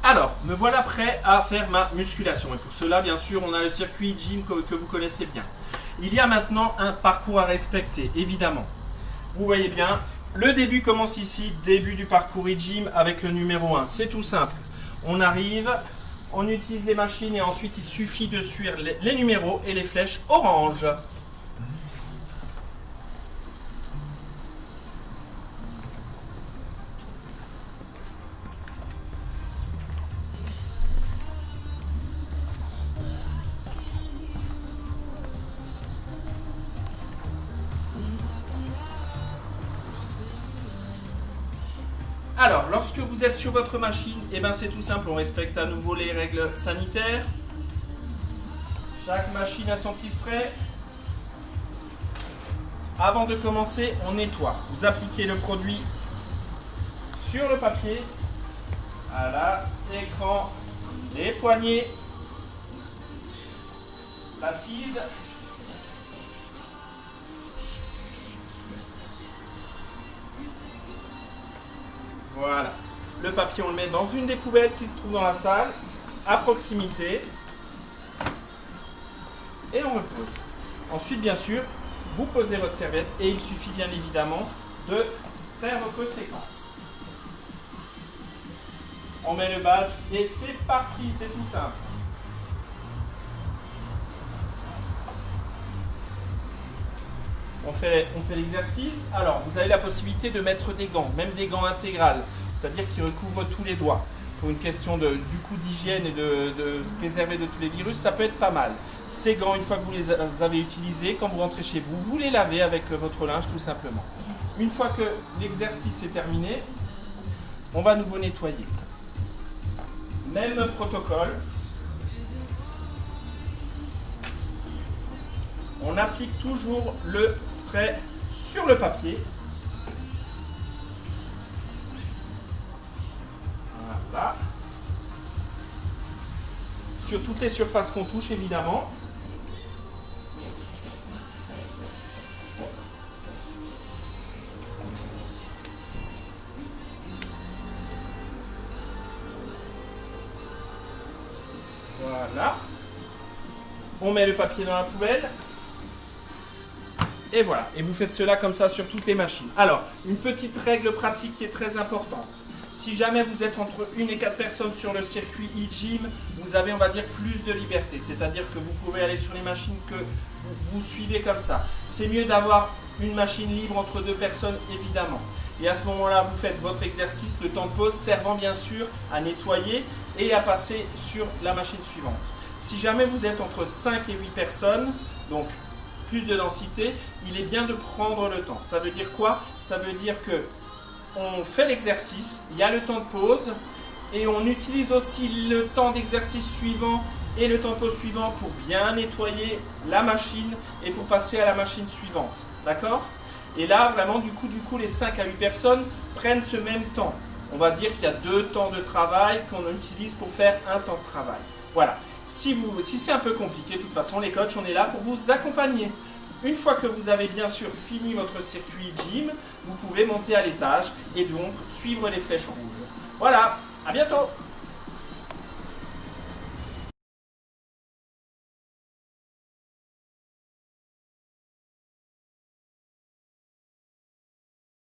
Alors, me voilà prêt à faire ma musculation. Et pour cela, bien sûr, on a le circuit gym que vous connaissez bien. Il y a maintenant un parcours à respecter, évidemment. Vous voyez bien, le début commence ici, début du parcours gym avec le numéro 1. C'est tout simple. On arrive, on utilise les machines et ensuite il suffit de suivre les numéros et les flèches orange. Alors, lorsque vous êtes sur votre machine, eh ben c'est tout simple, on respecte à nouveau les règles sanitaires. Chaque machine a son petit spray. Avant de commencer, on nettoie. Vous appliquez le produit sur le papier, voilà, l'écran, les poignets, l'assise. Voilà, le papier on le met dans une des poubelles qui se trouve dans la salle, à proximité, et on repose. Ensuite, bien sûr, vous posez votre serviette et il suffit bien évidemment de faire votre séquence. On met le badge et c'est parti, c'est tout simple. On fait l'exercice. Alors, vous avez la possibilité de mettre des gants, même des gants intégrales, c'est-à-dire qui recouvrent tous les doigts. Pour une question du coup d'hygiène et de se préserver de tous les virus, ça peut être pas mal. Ces gants, une fois que vous les avez utilisés, quand vous rentrez chez vous, vous les lavez avec votre linge tout simplement. Une fois que l'exercice est terminé, on va à nouveau nettoyer. Même protocole. On applique toujours le spray sur le papier. Voilà. Sur toutes les surfaces qu'on touche, évidemment. Voilà. On met le papier dans la poubelle. Et voilà, et vous faites cela comme ça sur toutes les machines. Alors, une petite règle pratique qui est très importante. Si jamais vous êtes entre 1 et 4 personnes sur le circuit e-gym, vous avez, on va dire, plus de liberté. C'est-à-dire que vous pouvez aller sur les machines que vous suivez comme ça. C'est mieux d'avoir une machine libre entre 2 personnes, évidemment. Et à ce moment-là, vous faites votre exercice, le temps de pause, servant bien sûr à nettoyer et à passer sur la machine suivante. Si jamais vous êtes entre 5 et 8 personnes, donc plus de densité, il est bien de prendre le temps. Ça veut dire quoi? Ça veut dire que on fait l'exercice, il y a le temps de pause et on utilise aussi le temps d'exercice suivant et le temps de pause suivant pour bien nettoyer la machine et pour passer à la machine suivante. D'accord? Et là, vraiment, du coup, les 5 à 8 personnes prennent ce même temps. On va dire qu'il y a 2 temps de travail qu'on utilise pour faire un temps de travail. Voilà. Si c'est un peu compliqué, de toute façon, les coachs, on est là pour vous accompagner. Une fois que vous avez bien sûr fini votre circuit gym, vous pouvez monter à l'étage et donc suivre les flèches rouges. Voilà, à bientôt!